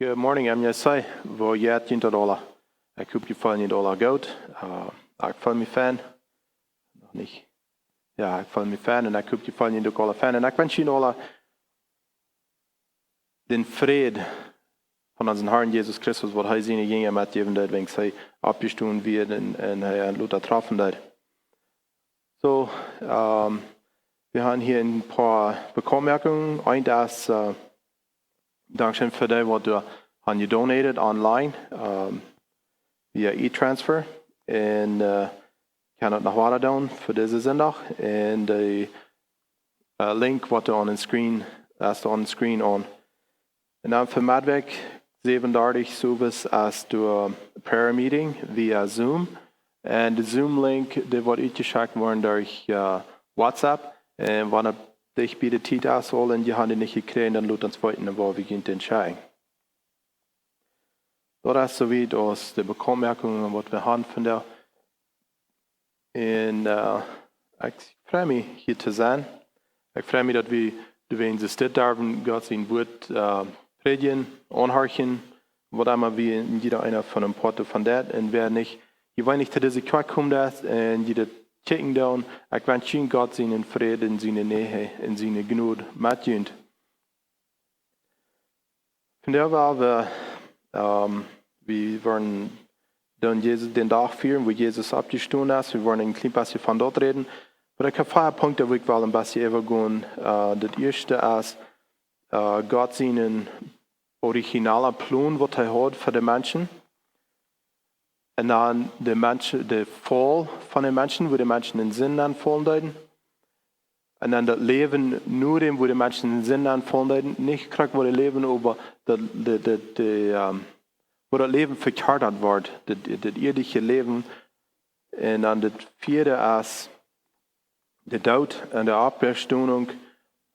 Good morning, I'm Jesse. Hvor jeg $10. Jeg købte $40 goud. Jeg føler mig fan. Nog niet. Ja, ik føler mig fan en jeg købte $40 fan. En jeg wens je den fred von unseren Herrn Jesus Christus, wat hij zijn gingen met je dat wenn hij abgestoßen wird en hij een Luther treffen dat. So, wir haben hier ein paar Bemerkungen. Ein, dass Dankeschön für das, was du hast gedonated online via e-transfer. Und kann het nog wat doen voor deze zondag. En de link wat du on the screen, hast du on the screen on. En dan voor Madweg 37 service als du prayer meeting via Zoom. En de Zoom link die wordt uitgeschickt worden door WhatsApp. En wanneer dich bij de tijd afzol en je had het niet gekregen, dan laat ons weten waar we gaan entscheiden. Dat is zoiets als de bemerkingen wat we hebben van der. En ik freue mich hier te zijn. Ik freue mich dat we in de stad durven God zijn woord predigen, aanhoren, wat immer wie in jeder einer von einem Porto von dat. En wer nicht, je weet niet dat deze kwart komt en je dat checken down. Ik wens je God zijn vrede in zijn nähe, in zijn genade metjunt. Vandaar waar we worden dan Jesus den Tag führen, wo Jesus abgestoßen ist. Wir wollen ein klein bisschen von dort reden. Aber ich habe 4 Punkte, wo ich will ein bisschen übergehen. Das erste ist, Gott seinen originalen Plan, was er hat für die Menschen. Und dann der Fall von den Menschen, wo die Menschen den Sinn anfallen deuten. Und dann das Leben nur dem, wo die Menschen den Sinn anfallen deuten. Nicht kriegt, wo die Leben, aber wo das Leben verkörpert wird, das irdische Leben. Und dann das vierte ist der Tod und die Auferstehung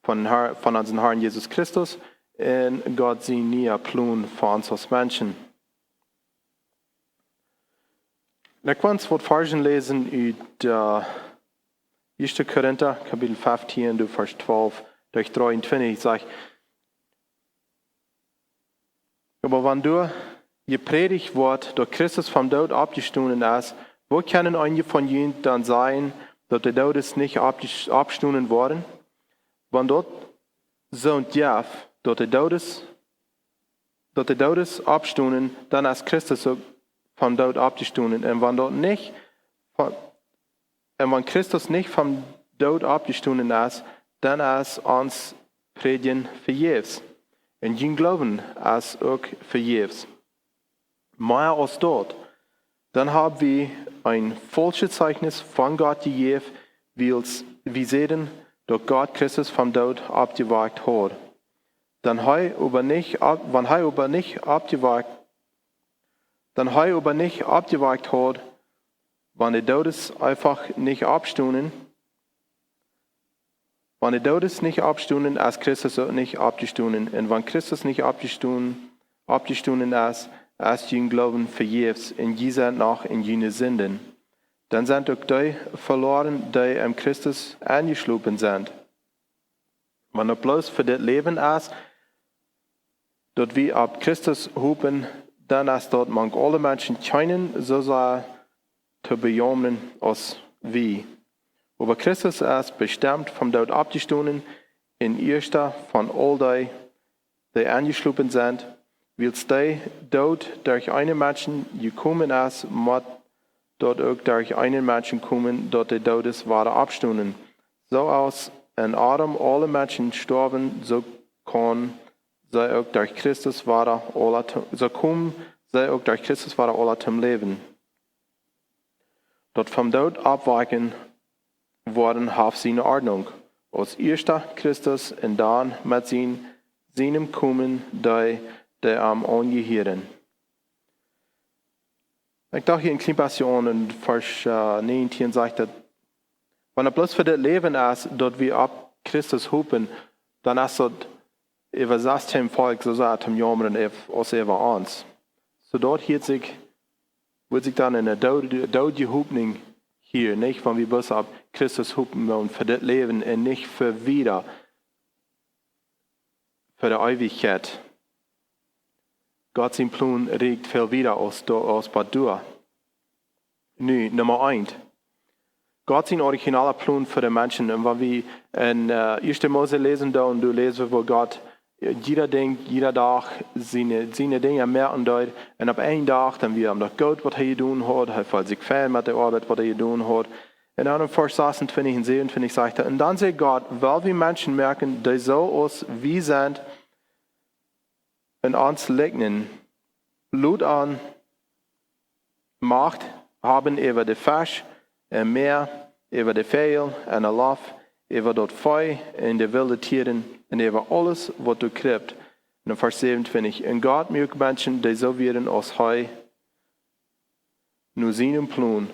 von unserem Herrn Jesus Christus und Gott sein neuer Plan für uns als Menschen. Ich will was Versen lesen aus 1. Korinther, Kapitel 15, Vers 12 durch 23. Sagt, aber wenn du gepredigt wird, dass Christus vom Tod abgestanden ist, wo können einige von ihnen dann sein, dass der Tod ist nicht abgestanden worden? Wenn dort so und ja, dass der Tod ist abgestanden, dann ist Christus vom Tod abgestanden. Und wenn Christus nicht vom Tod abgestanden ist, dann ist uns Predigen vergebens. Und jeden Glauben ist auch vergebens. Mehr als dort, dann haben wir ein falsches Zeugnis von Gott gegeben, wir sehen, dass Gott Christus vom Tod abgewagt hat. Wenn er aber nicht abgewagt hat, wenn der Tod ist einfach nicht abgestanden, ist Christus auch nicht abgestanden. Und wenn Christus nicht abgestanden ist jeden Glauben vergebens, in dieser noch in jene Sünden. Dann sind auch die verloren, die im Christus angeschlossen sind. Wenn er bloß für das Leben ist, dass wir ab Christus hoffen, dann ist dort man alle Menschen scheinen, so sehr zu bejahen als wir. Aber Christus ist bestimmt vom Tod abgestanden, in erster von all die angeschlossen sind, weil der Tod durch einen Menschen gekommen ist, muss dort auch durch einen Menschen kommen, dort der Tod ist, war abgestanden. So aus in Adam alle Menschen sterben, so kann sei auch durch Christus war alle zum Leben. Dort vom Tod abweichen worden auf seine Ordnung. Als erster Christus und dann mit seinem Kommen der am angehören. Ich dachte hier in Klimpassion in Vers 19 sagt, dass wenn er bloß für das Leben ist, dass wir ab Christus hoffen, dann ist das über das Volk so sagt, im Jammern als über uns. So dort wird sich dann in der Tod Hoffnung hier, nicht, wenn wir bloß ab Christus hoffen wollen für das Leben und nicht für wieder, für die Ewigkeit. Gott sein Plan regt viel wieder aus was du. Nu, Nummer 1. Gott sein originaler Plan für die Menschen. Und wenn wir in 1. Mose lesen, da und du lesen, wo Gott jeder Tag seine Dinge merken dort. Und ab einen Tag, dann wir haben das Gott, was er getan hat, er fällt sich fern mit der Arbeit, was er getan hat. Und dann im Vers 26 und 27 sagt er, und dann sagt Gott, weil wir Menschen merken, die so aus wie sind, in uns liegen, Blut an, Macht haben über die Fisch, im Meer, über die Vögel, in der Luft, über das Feuer, in die wilden Tieren, und über alles, was du kriegst. Und in Vers 27, und Gott mögt Menschen, die so werden als Heu, nur seinen Plan.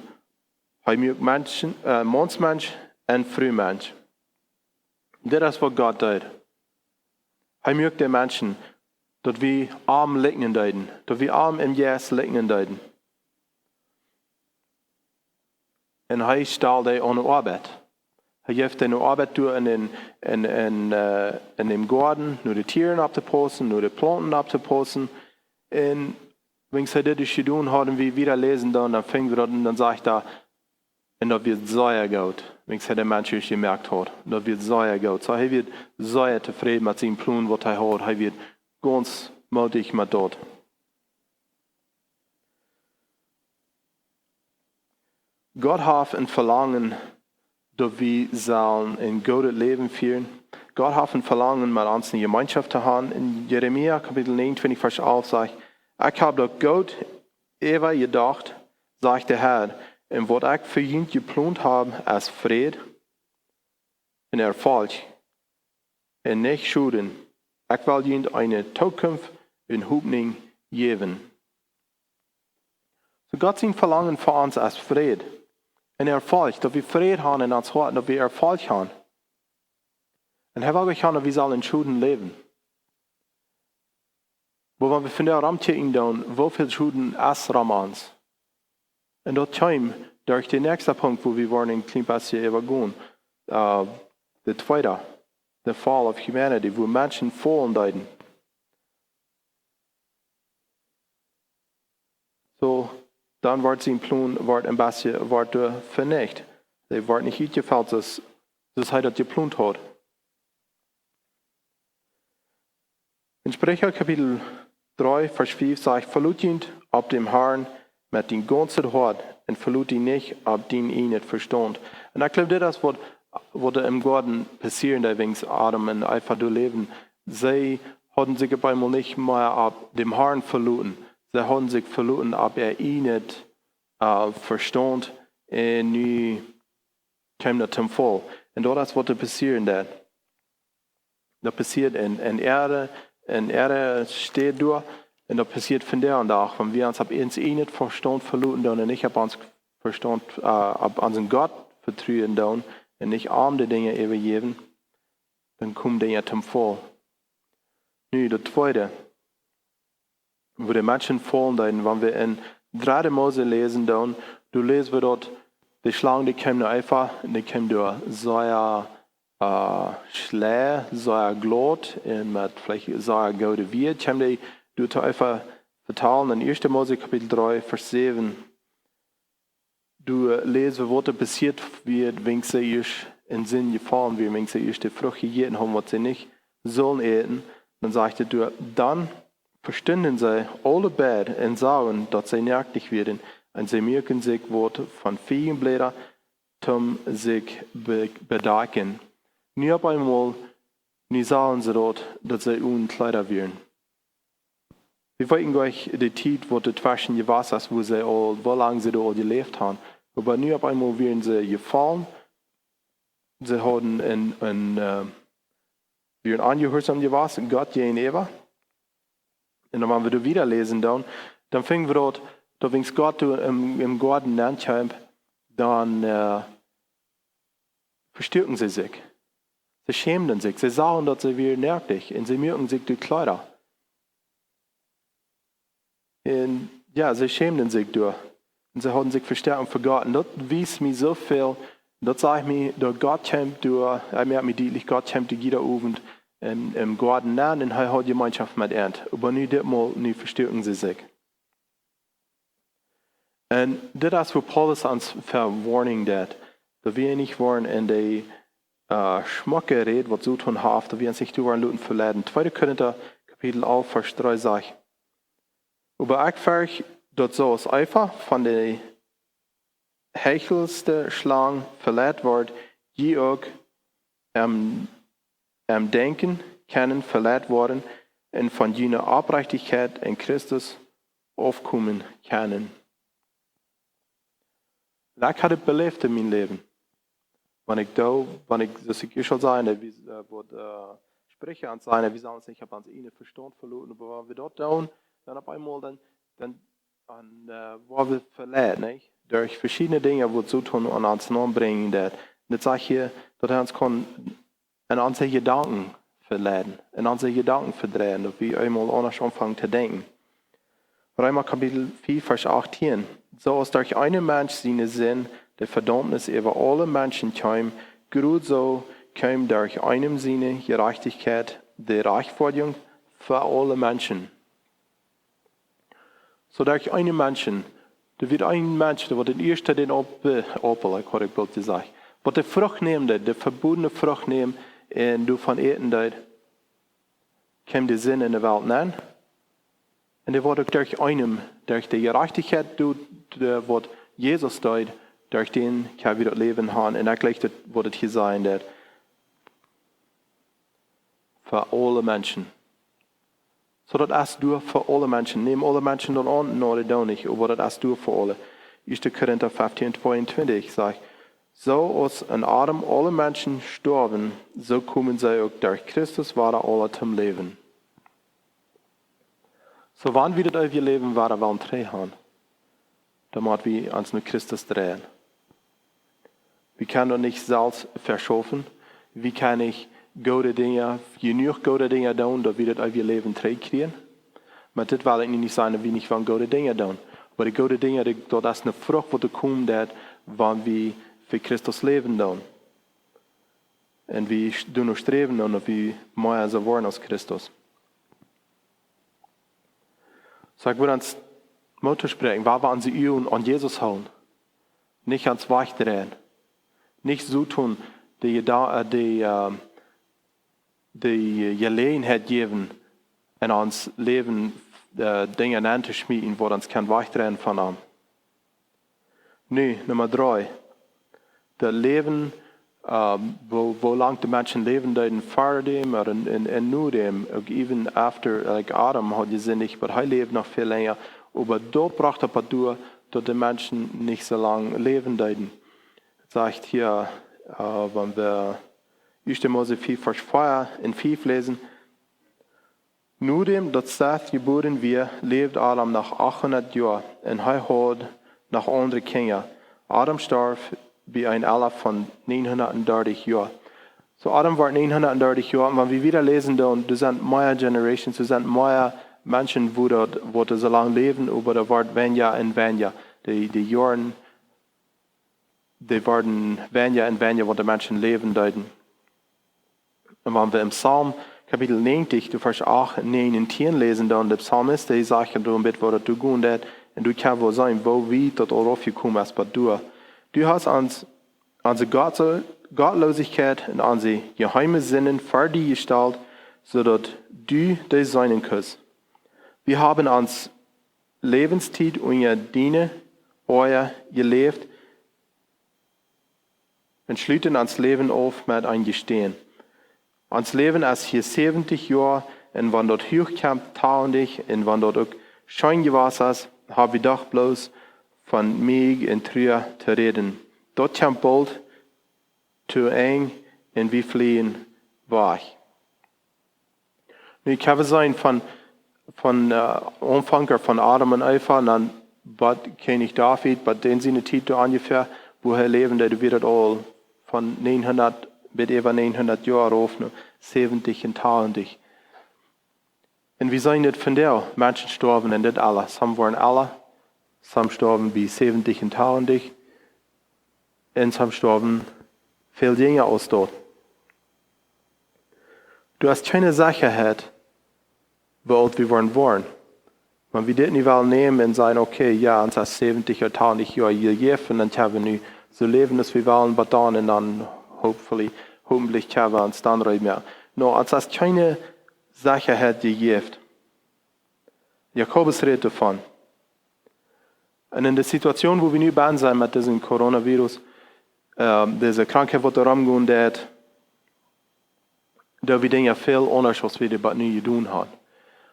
Hij mögt Menschen, Mannsmensch und Frühmensch. Das ist, was Gott tut. Hij mögt die Menschen, dass wir arm liegen deuten, dass wir arm im Jes liegen deuten. Und hij stellt die an Arbeit. Hij geeft eine Arbeit durch in dem Garten, nur die Tiere abzupassen, nur die Planten abzupassen. Und wenn sie das getan haben, wir wieder lesen, dann fängt wir an, dann sagt er, und das wird sehr gut, wenn es der Mensch gemerkt hat. Das wird sehr gut. So, er wird sehr zufrieden mit seinem Plan, was er hat. Er wird ganz mutig mit dort. Gott hat ein Verlangen, dass wir sollen ein gutes Leben führen. Gott hat ein Verlangen, mit uns eine Gemeinschaft zu haben. In Jeremia Kapitel 29, Vers 11 sagt, ich habe doch Gott immer gedacht, sagt der Herr, und was ich für ihn geplant habe, als Fried und Erfolg und nicht Schulden. Ich will ihm eine Zukunft und Hoffnung geben. So Gott sein Verlangen für uns als Fried und Erfolg, dass wir Fried haben in uns Herzen, dass wir Erfolg haben. Und er will euch haben, wir sollen in Schulden leben. Wo wenn wir von der Ramtje in tun, wo viel Schulden ist uns? Und dort kommt durch den nächsten Punkt, wo wir wollen ein klein bisschen übergehen. Der zweite, der Fall of Humanity, wo Menschen fallen deuten. So, dann wird sein Plan ein bisschen vernichtet. Sie wird nicht gefällt, dass er das geplant hat. In Sprecher Kapitel 3, Vers 5 sagt, verlut ihn ab dem Herrn mit dem ganzen Hort und verlut ihn nicht, ab dem ihn nicht verstand. Und ich glaube, das ist, was im Garten passiert, wegen Adam und Eva leben. Sie hatten sich auf einmal nicht mehr ab dem Herrn verloren. Sie haben sich verloren, ab ihn nicht verstand. Und nun kam das zum Fall. Und das ist, was passiert. Das passiert in Erde. Und Erde steht durch. Und das passiert von der und auch, wenn wir uns ab uns nicht Verstand verloren und nicht ab uns Verstand, ab unseren Gott vertrauen und nicht arme Dinge übergeben, dann kommen Dinge zum Fall. Nun, das zweite, wo die Menschen fallen, wenn wir in 3. Mose lesen, dann, du lesen wir dort, die Schlangen, die kommen einfach, die kommen durch sehr schlecht, sehr glatt, und mit vielleicht sehr gute Wirt, kommen die durch einfach vertalen in 1. Mose Kapitel 3, Vers 7. Du lest, was passiert wird, wenn sie erst in Sinn gefallen wird, wenn sie erst die Frucht gegessen haben, was sie nicht sollen essen. Dann sagte du, dann verstanden sie alle beide und sagen, dass sie nackt werden, und sie merken sich, was von vielen Blättern zum sich bedecken. Nur auf einmal, nie sagen sie dort, dass sie unkleider werden. Wir wollten euch die Zeit, wo die Zwischen gewasst ist, wo lange sie da all gelebt haben. Aber nur auf einmal werden sie gefallen. Sie haben werden angehorsam gewasst, Gott gegenüber. Und dann, wenn wir da wieder lesen, dann fingen wir dort, da wenn Gott im Garten ankommt, dann verstärken sie sich. Sie schämen sich. Sie sagen, dass sie wieder nervig und sie merken sich die Kleider. Und ja, sie schämen sich durch. Und sie haben sich verstärkt für Gott. Und das wies mir so viel. Das sagt mir, dass Gott kommt durch, er merkt mir deutlich, Gott kommt jeder Abend im Garten an und er hat Gemeinschaft mit ihnen. Aber nicht mal, nicht verstärken sie sich. Und das ist, wo Paulus uns verwarning dat. Da wir nicht waren in die Schmucke Rede, was so tun haben, da wir sich durch Leuten verleiten. 2. Korinther, Kapitel 11, Vers 3 sagt, aber ich verch, dort so es einfach von der hechelste Schlange verletzt wird, die auch Denken können verletzt worden und von jener Aufrichtigkeit in Christus aufkommen können. Ich hatte belebt in meinem Leben. Dus ik zal zijn, wie spreken aan zijn, wie zullen zich op ons ene verstand verloren, aber wenn wir dat doen, dann op einmal dann waren wir verletzt, nicht? Durch verschiedene Dinge, die so tun an uns bringen. Das sage ich hier, dass uns kann in unsere Gedanken verleiten, in unsere Gedanken verdrehen, dass wir einmal anders anfangen zu denken. Römer Kapitel 4, Vers 18. So ist durch einen Mensch seine Sinn der Verdammnis über alle Menschen kam, gerade so kam durch einen seine Gerechtigkeit die Rechtfertigung für alle Menschen. So durch einen Menschen, da wird ein Mensch, der wird den ersten den Apfel, ich habe bald gesagt, wird die Frucht nehmen, die verbotene Frucht nehmen, und du von eten dort, kam der Sinn in der Welt nennen. Und der wird durch einen, durch die Gerechtigkeit, der wird Jesus dort, durch den kann wir das Leben haben. Und eigentlich wird es hier sein, dass für alle Menschen. So das hast du für alle Menschen. Nehmen alle Menschen dort an, nein, das nicht, aber das hast du für alle. 1. Korinther 15, 22 sagt, so als in Adam alle Menschen sterben, so kommen sie auch durch Christus waren alle zum Leben. So wann wir das ihr Leben waren, wollen drehen haben, damit wir uns nur Christus drehen. Wir können doch nicht selbst verschaffen. Wie kann ich gute Dinge, genug gute Dinge tun, dass wir das ihr Leben drehen kriegen? Aber das will ich nicht sagen, dass wir nicht gute Dinge tun. Aber die gute Dinge, das ist eine Frucht, die kommt, wenn wir für Christus leben tun. Und wir nur streben und wir mehr so wollen als Christus. So, ich würde ans Motto sprechen, weil wir an sie an Jesus hauen. Nicht ans Weich drehen. Nicht so tun, die Gelegenheit geben, in uns Leben Dinge anzuschmieden, wo uns kein Weich drehen von haben. Nee, Nummer 3. Das Leben, wo lang die Menschen leben, die vor dem oder in nur dem, even after, like Adam hat gesehen, nicht, aber er lebt noch viel länger. Aber dort braucht er durch, dass die Menschen nicht so lange leben dürfen. Sagt hier, wenn wir 1. Mose 4, Vers 4 in 5 lesen, nur dem, dass Seth geboren wird, lebt Adam nach 800 Jahren und er hat nach anderen Kindern. Adam starb bei ein Alter von 930 Jahren. So Adam war 930 Jahre, und wenn wir wieder lesen, dann sind mehr Generations, das sind mehr Menschen, wo so lange leben, aber da wird weniger und weniger. Die Jahren, die werden weniger und weniger, wo die Menschen leben deuten. Und wenn wir im Psalm Kapitel 90, du Vers 8, 9 und 10 lesen, dann der Psalmist, der sagt, du ein bisschen, was du gut hast, und du kannst wohl sein, wo wie dort auch gekommen ist, bei dir. Du hast unsere Gottlosigkeit und unsere geheime Sinnen für dich gestellt, sodass du das sein kannst. Wir haben uns Lebenszeit und ihr Diener, euer gelebt, und schließen uns Leben auf mit ein Gestehen. Uns Leben ist hier 70 Jahre, und wenn dort hochkommt, tausend, und wenn dort auch schein gewesen ist, habe ich doch bloß von mir und Trüer zu reden. Dort kommt bald zu eng, und wir fliehen weg. Ich kann sagen, von Anfang von Adam und Eva, und dann kenne ich David, bei den seine Titel ungefähr, wo er leben, der wird all von 900 bis über 900 Jahre auf, 70 und 1000. Und wir sehen das von der, Menschen sterben und das alles. Some waren alle, some sterben bei 70 und 1000, und some sterben viel jünger als dort. Du hast keine Sicherheit, wie alt wir wollen. Wenn wir das nicht nehmen und sagen, okay, ja, uns ist 70 oder 80 Jahre hier und dann haben wir nu so leben, dass wir wollen, aber dann und dann hoffentlich haben wir uns dann rein mehr. No, uns ist keine Sicherheit gegeben. Jakobus redet davon. Und in der Situation, wo wir nu sind mit diesem Coronavirus, diese Krankheit, die da rumgeht, da wir Dinge viel anders, als wir das nu getan haben.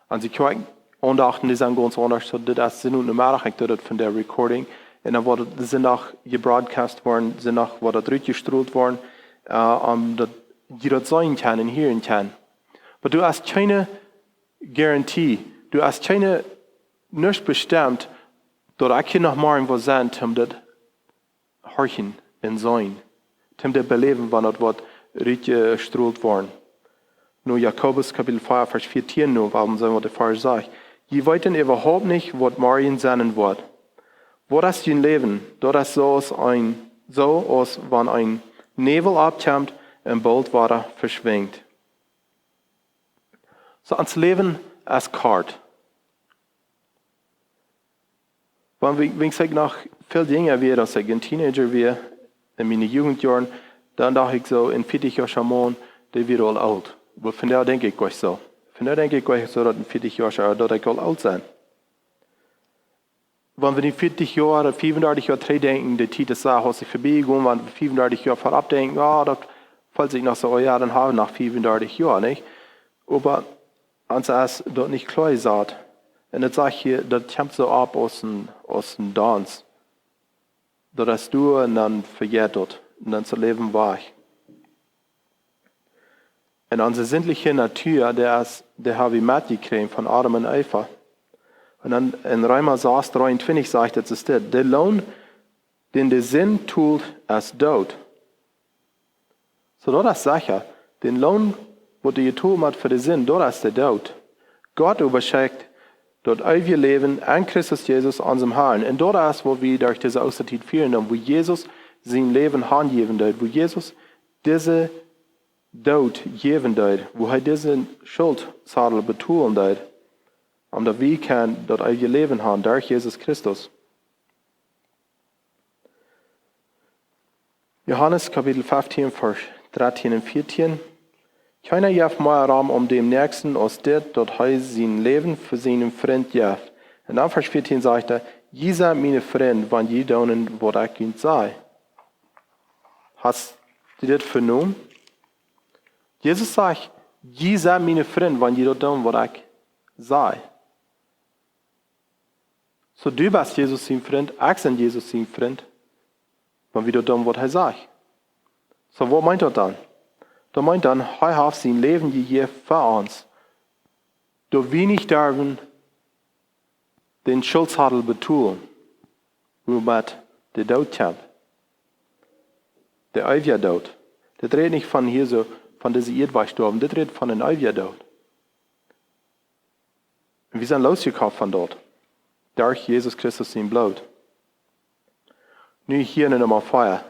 Und sie können Ondachten, die sind ganz anders, so das sind nur Nachrichten von der Recording. Und dann sind auch gebroadcast worden, sind auch durchgestrahlt worden, dass jeder sein kann und hören kann. Aber du hast keine Garantie, du hast keine, nicht bestimmt, dass ich noch morgen was sein, um das horchen und sein, um das beleben, wenn das wird durchgestrahlt worden. Nur Jakobus Kapitel 5, Vers 14, nur, warum sagen wir der Vers sagt, je weiten überhaupt nicht, was morgen sein wird. Wo das dein Leben, das so als wenn ein Nebel abkommt und bald Wasser verschwindet. So ans Leben ist kalt. Wenn ich nach viel Dinge wie, dass ich ein Teenager war, in meinen Jugendjahren, dann dachte ich so, in 40 Jahren schon, der wird all alt. Aber von daher denke ich euch so. Von daher denke ich euch so, dass in 40 Jahren dass ich all alt sein. Wenn wir in 40 Jahren, 35 Jahren denken, die Zeit ist da, was ich vorbeigegangen, wenn wir 35 Jahre vorab denken, das fällt sich nach so einem Jahr, dann haben wir nach 35 Jahren, nicht? Aber uns ist dort nicht klar gesagt. Und das sage ich hier, das kommt so ab aus dem Tanz. Das hast du und dann verjährt dort. Und dann zu leben war ich. Und unsere sinnliche Natur, der habe ich mitgekriegt von Adam und Eva. Und dann in Römer 6, 23 sagt es, der Lohn, den der Sinn tut, ist Tod. So, das ist sicher. Den Lohn, was du getan hast für den Sinn, das ist der Tod. Gott überschickt dort ewige Leben an Christus Jesus, unserem Herrn. Und dort ist, wo wir durch diese Auszeit führen, wo Jesus sein Leben hingeben wird, wo Jesus diese Tod geben wird, wo er diese Schuldsadel betonen wird, damit wir können dort ewige Leben haben, durch Jesus Christus. Johannes Kapitel 15, Vers 13 und 14. Keiner jaft mehr Raum dem Nächsten, als der, dort er sein Leben für seinen Freund jaft. Und dann Vers 14 sagt er, je seid meine Freund, wenn je tun, was ich ihnen sei. Hast du das vernommen? Jesus sagt, je seid meine Freund, wenn je tun, was ich sei. So du bist Jesus sein Freund, ich bin Jesus sein Freund, wenn wir tun, was er sagt. So was meint er dann? Da meint dann, er hat sein Leben gegeben für uns. Da wir nicht dürfen den Schuldsadel betonen, womit der Tod kommt. Der ewige Tod. Das redet nicht von hier so, von dieser Erdweichstorben, das redet von einem ewigen Tod. Und wir sind losgekommen von dort. Durch Jesus Christus sein Blut. Nun hier in Nummer 4.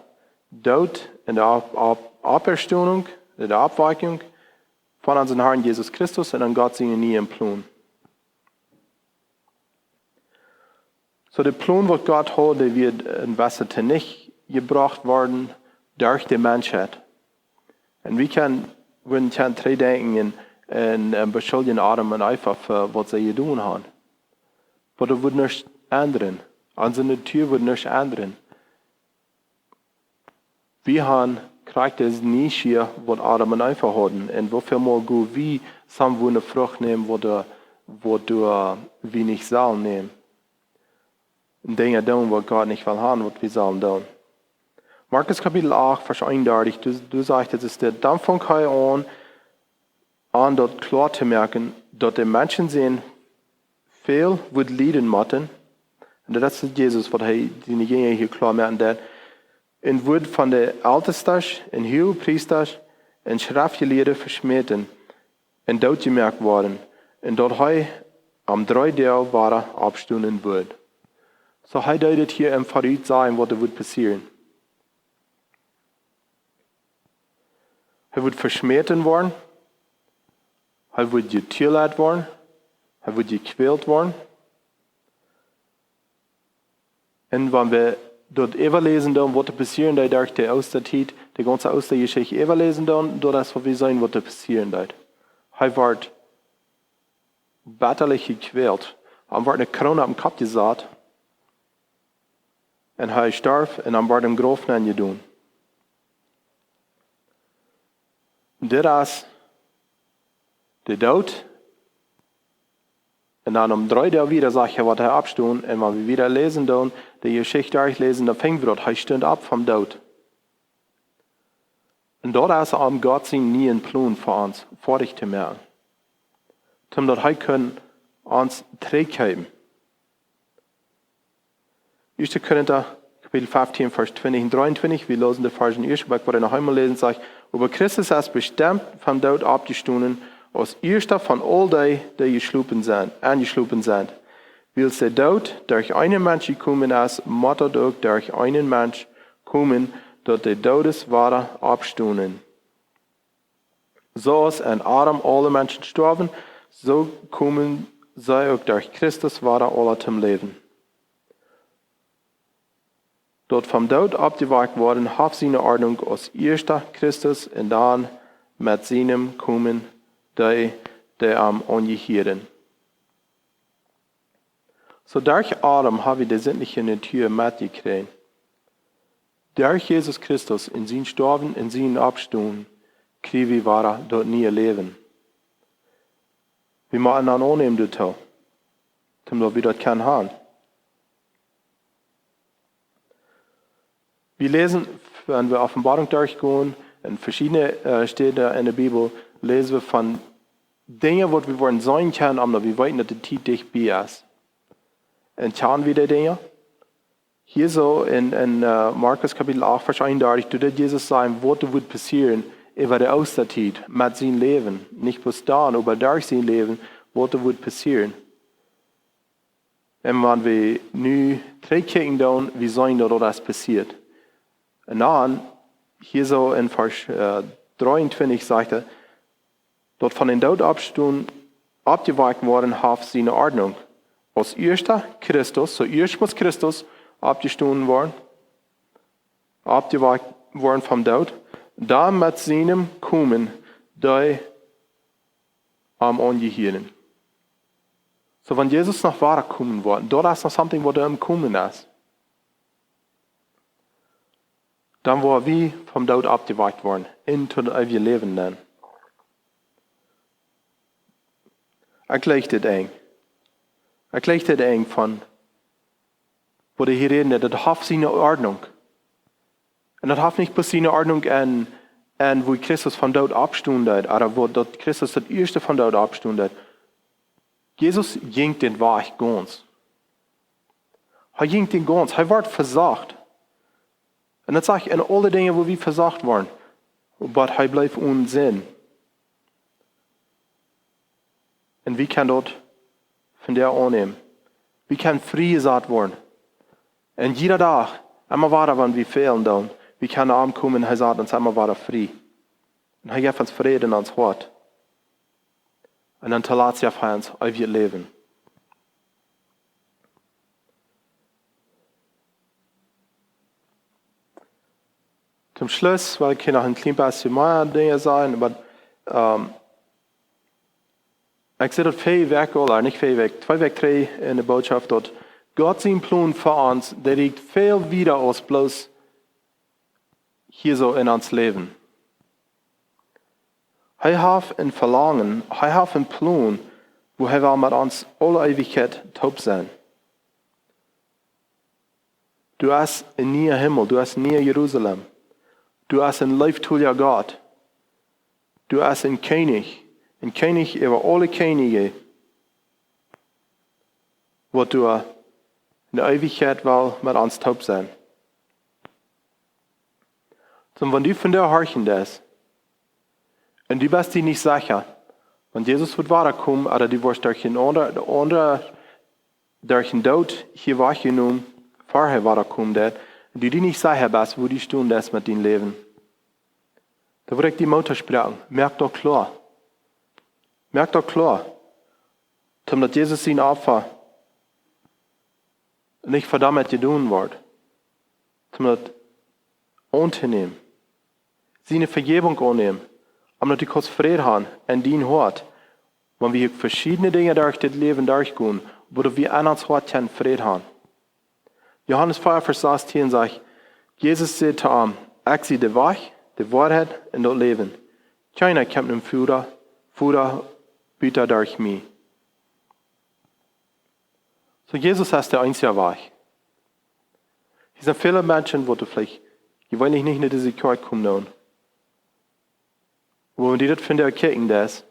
Tod in der Auferstehung, in der Abweichung von unserem Herrn Jesus Christus und an Gott seinen nie im Plan. So der Plan, was Gott hat, der wird in Wasser nicht gebracht worden durch die Menschheit. Und wir können drei denken in beschuldigen Adam und Eva für was sie getan haben. Aber das wird nichts ändern. Unsere Natur wird nichts ändern. Wir haben kriegt es nicht hier, was Adam und Eva hatten. Und wofür mal gut wie zusammen eine Frucht nehmen, wo du wenig Saal nehmen. Und Dinge tun, was Gott nicht will haben, was wir sollen tun. Markus Kapitel 8, Vers 31, du sagst, es ist der dann von Kai an dort klar zu merken, dass die Menschen sehen, viel wird leiden müssen. Und das ist Jesus, was die Jünger hier klar merken, und wird von der Ältesten und Hohepriester und Schriftgelehrten verschmähten und dort gemerkt worden. Und dort am 3. Tag war abstunden wird. So er deutet hier im Verriet sein, was wird passieren. Er wird verschmäht worden. Hij wordt geteerd worden. Hij wordt gekwält worden. En wanneer we dort überlesen dan, wat er passieren dat durch die Ostertijd, die ganze Ostergeschichte überlesen dan, door dat we zijn wat er passieren dat. Hij wordt bitterlich gequält. Hij wordt een kroon op den Kopf gezet. En hij starf en dan wordt hem grof gedaan. Dit is de dood. En dan om 3 dagen wieder zeg je wat hij opstond. En wanneer we wieder lezen dan, de Geschichte durchlezen, dan fängt wir hij stond op vom dood. En dat is om God zijn nieuwe plan voor ons fertig te maken. Zodat hij kan ons teruggeven. 1. Korinther, Kapitel 15, Vers 20 und 23, wir lesen die Versen erst, weil wir noch einmal lesen, sagt, über Christus ist bestimmt vom Tod abgestunden, als erster von all die geschlupen sind. Weil der Tod durch einen Menschen gekommen ist, muss er auch durch einen Mensch kommen, dass die Todesware abstunden. So als in Adam alle Menschen sterben, so kommen sie auch durch Christus Ware alle zum Leben. Dort vom Tod abgeweckt worden, hat seine Ordnung als erster Christus und dann mit seinem Kommen die am Ungeheuren. So durch Adam haben wir die sittliche Natur mitgekriegt. Durch Jesus Christus in sein Sterben, in seinen Abstunden, kriegen wir Ware dort nie leben. Wir müssen dann annehmen, damit wir dort keinen haben. Wir lesen, wenn wir Offenbarung durchgehen, in verschiedene Städte in der Bibel, lesen wir von Dingen, die wir wollen sein können, aber wir wissen, dass die Zeit dicht bei ist. Und schauen wir die Dinge. Hier so in Markus Kapitel 8, Vers 31, tut Jesus sagen, was wird passieren über die Osterzeit mit seinem Leben. Nicht bloß dann, aber durch sein Leben, was wird passieren. Und wenn wir nu zurückgucken, dann, wie sehen, dass das passiert. Und dann, hier so in Vers 23 sagt er, dort von den Tod abgeweckt worden, hat seine Ordnung. Als erster Christus, so erst muss Christus abgestunden worden, abgeweckt worden vom Tod, dann mit seinem Kommen, die am Ungeheuren. So, wenn Jesus noch weiter kommen wird, dort ist noch something, was am Kommen ist. Dann war wir vom Tod abgeweckt worden, into das ewige Leben dann. Ich lege das eng. Ich lege das eng von, wo die hier reden, das hat seine Ordnung. Und das hat nicht bloß seine Ordnung wo Christus vom Tod abstundet, oder wo dort Christus das erste vom Tod abstundet. Jesus ging den Weg ganz. Er ging den ganz. Er wird versagt. Und das sage ich in alle Dinge, wo wir versagt waren. Aber er bleibt ohne Sinn. Und wie kann dort von der annehmen? Wie kann frei gesagt werden? Und jeder Tag, immer weiter, wenn wir fehlen, dann, wie kann der Abend kommen, er sagt uns immer weiter frei. Und er gibt uns Frieden ans Hort. Und dann lässt er für uns ewig leben. Zum Schluss, weil ich noch ein klein bisschen mehr Dinge sagen, aber ich sehe dort viel weg, oder nicht viel weg, 2 weg 3 in der Botschaft dort. Gott sein Plan für uns, der liegt viel wieder als bloß hier so in uns Leben. Er hat ein Verlangen, er hat einen Plan, wo er will mit uns alle Ewigkeit taub sein. Du hast ein neuer Himmel, du hast ein neuer Jerusalem. Du hast ein leibtuliger Gott. Du hast ein König über alle Könige, wo du in der Ewigkeit will mit uns taub sein. So, wenn du von der horchen das, und du bist dir nicht sicher, wenn Jesus wird weiterkommen, oder du wirst durch den Tod hier weggenommen, vorher weiterkommen, und du dir nicht sicher bist, wo du stehen das mit deinem Leben, da würde ich die Mutter sprechen, merk doch klar, Merk doch klar, dass Jesus sein Opfer nicht verdammt gedaan wird. Dass anzunehmen. Seine Vergebung annehmen. Omdat du kannst Frieden haben in dein Hort. Wenn wir verschiedene Dinge durch das Leben durchgehen, wo wir an uns Hort können Frieden haben. Johannes 4, Vers 16 sagt, Jesus sagt zu ihm, ich sehe die Weg, die Wahrheit und das Leben. Keiner kommt dem Vater bitte durch mich. So Jesus ist der einzige Weg. Es sind viele Menschen, die vielleicht, die wollen nicht in diese Kirche kommen. Wo die das von der Kirche das,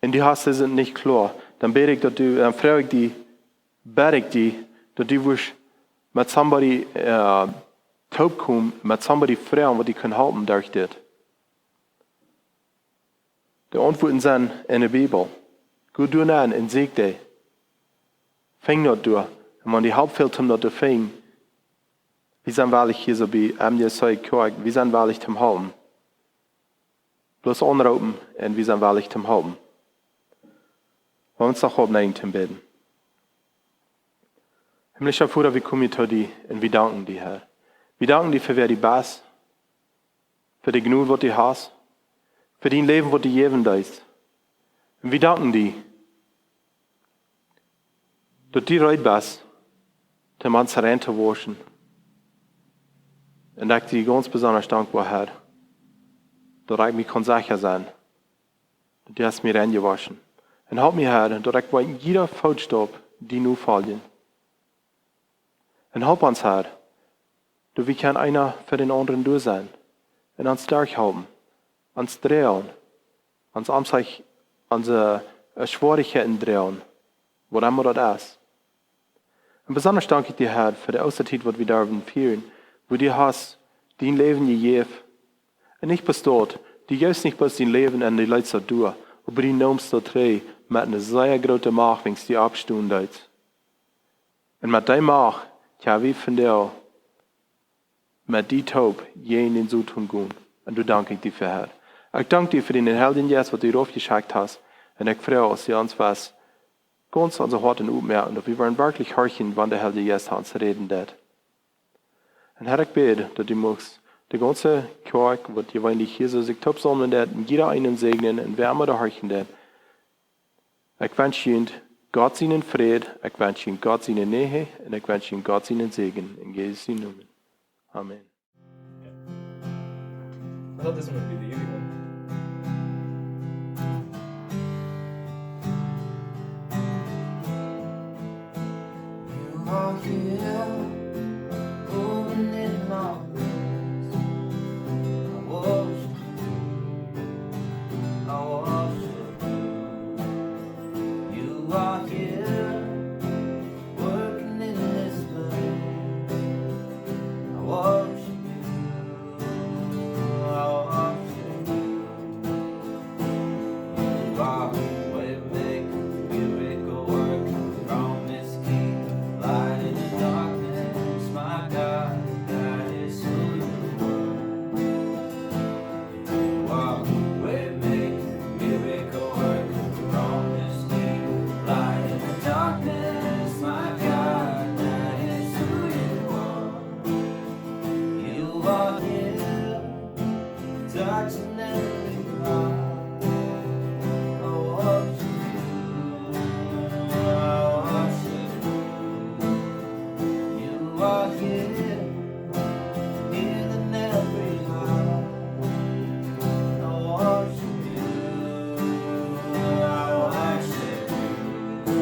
und die hast es nicht klar, dann bete ich, dann frage ich die, dass du wirst mit somebody taub kommen, mit somebody fragen, was die können helfen durch das. Die Antworten sind in der Bibel. Gut tun an und sieg dich. Fäng dort durch. Und wenn die Hauptfeld um dort fängt, wie sind wirklich hier so bei MDSI Kirche, wie sind wirklich zum Helfen? Bloß anrufen und wie sind wirklich zum Helfen? Wollen wir uns noch aufnehmen zum Beten. Himmlischer Vater, wir kommen zu dir und wir danken dir, Herr. Wir danken dir für wer du bist, für die Gnade, was du hast, für dein Leben, was du geben hast. Und wir danken dir, dass du bereit bist, dem uns reinzuwaschen. Und ich dir ganz besonders dankbar, Herr, dass ich mich sicher sein kann, dass du hast mich reingewaschen. Und help mich, Herr, dass ich bei jeder Fußstap die nur folgen. Und help uns, Herr, dass wir können einer für den anderen durch sein. Und uns stark halten, uns drehen, uns unsere Schwierigkeiten drehen, wo immer das ist. Und besonders danke ich dir, Herr, für die Auszeit, die wir dürfen führen, wo du hast dein Leben gegeben. Und nicht bis dort, du gibst nicht bis dein Leben an die Leute durch, aber du nimmst da drei mit einer sehr großen Macht, wenn du abstehen willst. Und mit deiner Macht, ja, wie von dir, mit die Taub, jenen so tun gehen. Und du danke ich dir für, Herr. Ich danke dir für den Helden jetzt, was du darauf geschickt hast. Und ich freue mich, dass du uns was ganz unsere Horten aufmerken, dass wir wirklich horchen, wann der Held jetzt uns reden wird. Und Herr, ich bete, dass du magst die ganze Kirche, was die wollen, die hier so sich top sammeln wird, jeder einen segnen und wer immer da horchen wird. Ich wünsche Ihnen Gott seinen Frieden, ich wünsche Ihnen Gott seine Nähe und ich wünsche Ihnen Gott seinen Segen. In Jesu Namen. Amen. I thought this one would be the easy one. You are here, moving in my ways. I worship you. I worship you. You are here, working in this place. I worship you. I worship you. You are way maker, miracle worker, promise keeper, light in the darkness, my God, that is who you are. You are way maker, miracle worker, promise keeper, light in the darkness, my God, that is who you are. You are here, touching every heart. I worship you. I worship you. You are here, healing every heart. I worship you. I worship you.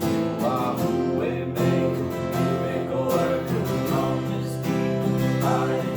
You are way maker, miracle worker, promise keeper, light